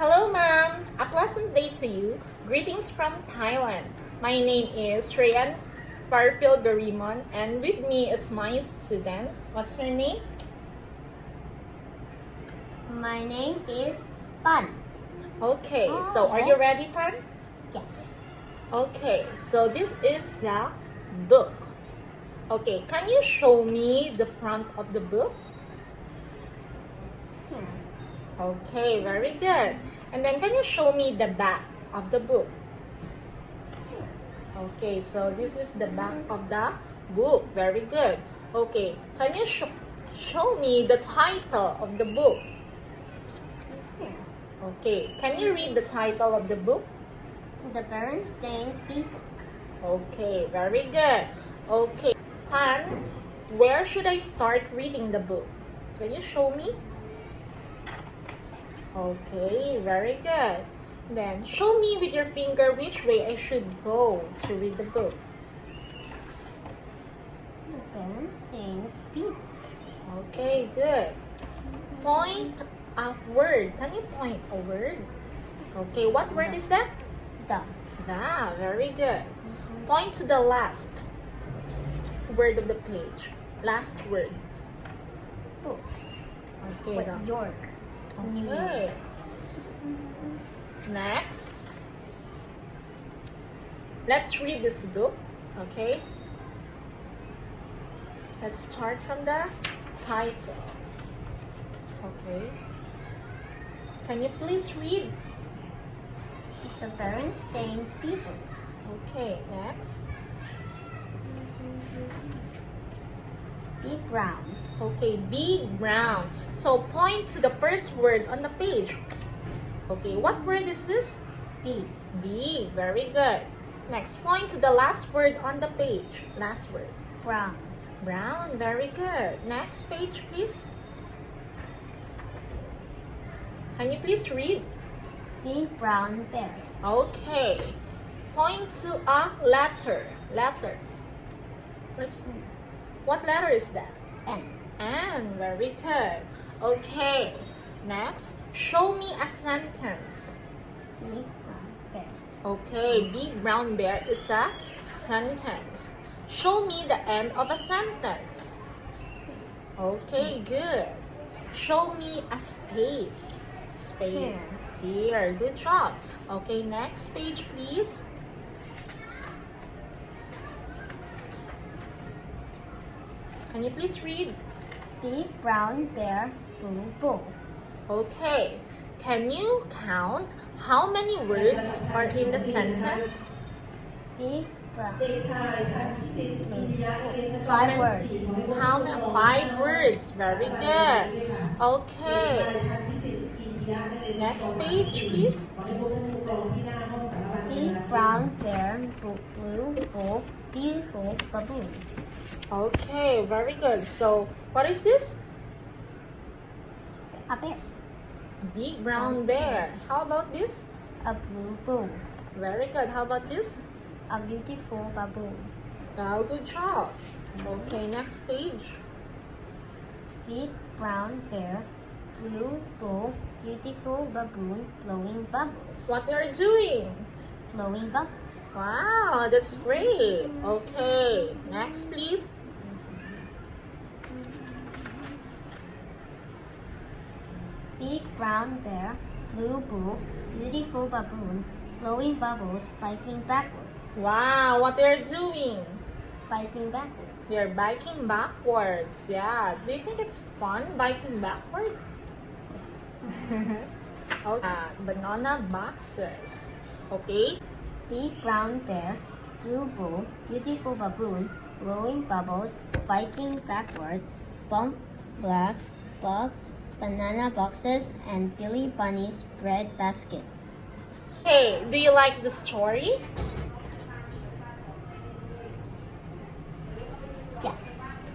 Hello, ma'am. A pleasant day to you. Greetings from Thailand. My name is Shreyan Farfield Garimon, and with me is my student. What's your name? My name is Pan. Okay, so are you ready, Pan? Yes. Okay, so this is the book. Okay, can you show me the front of the book? Here. Okay, very good. And then can you show me the back of the book? Okay, so this is the back of the book. Very good. Okay, can you show me the title of the book? Here. Okay, can you read the title of the book? The Berenstain People. Okay, very good. Okay, Han, where should I start reading the book? Can you show me? Okay, very good. Then show me with your finger which way I should go to read the book. The Berenstain People. Okay, good. Point a word. Can you point a word? Okay, what word is that? The. The, very good. Point to the last word of the page. Last word. Book. Okay, Wait, the- York. New okay. York. Next. Let's read this book, okay? Let's start from the title. Okay. Can you please read? The Berenstain People. Okay, next. Big Brown. Okay, big brown. So point to the first word on the page. Okay, what word is this? Big. Big, very good. Next, point to the last word on the page. Last word. Brown. Brown, very good. Next page, please. Can you please read? Big Brown Bear. Okay. Point to a letter. Letter. What letter is that? N. N, very good. Okay. Next, show me a sentence. Big Brown Bear. Okay, big brown bear is a sentence. Show me the end of a sentence. Okay, good. Show me a space. Space. Here, good job. Okay, next page, please. Can you please read? Big Brown Bear. Boo Boo. Okay, can you count how many words are in the sentence? Big Brown. How Five many- words. How many? 5 words. Very good. Okay. Next page, please. Big Brown Bear. Blue Bull. Beautiful Baboon. Okay, very good. So, what is this? A bear. Big brown bear. How about this? A blue bull. Very good. How about this? A beautiful baboon. Now, good job. Okay, next page. Big brown bear. Blue bull. Beautiful baboon. Blowing bubbles. What are you doing? Blowing bubbles. Wow, that's great. Okay, next please. Big brown bear. Blue bull. Beautiful baboon. Blowing bubbles. Biking backward. Wow, what are you doing? Biking backward. You're biking backwards. Yeah. Do you think it's fun biking backward? Okay. Banana boxes. Okay. Big brown bear. Blue bull. Beautiful baboon. Blowing bubbles. Biking backward. Bump blacks. Bugs. Banana boxes and Billy Bunny's bread basket. Hey, do you like the story? Yes.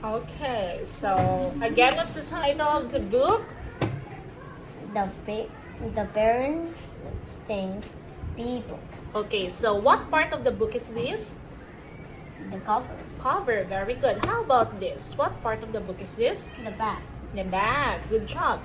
Okay, so again, what's the title of the book? The Berenstain People. Okay, so what part of the book is this? The cover. Cover, very good. How about this? What part of the book is this? The back. The back, good job.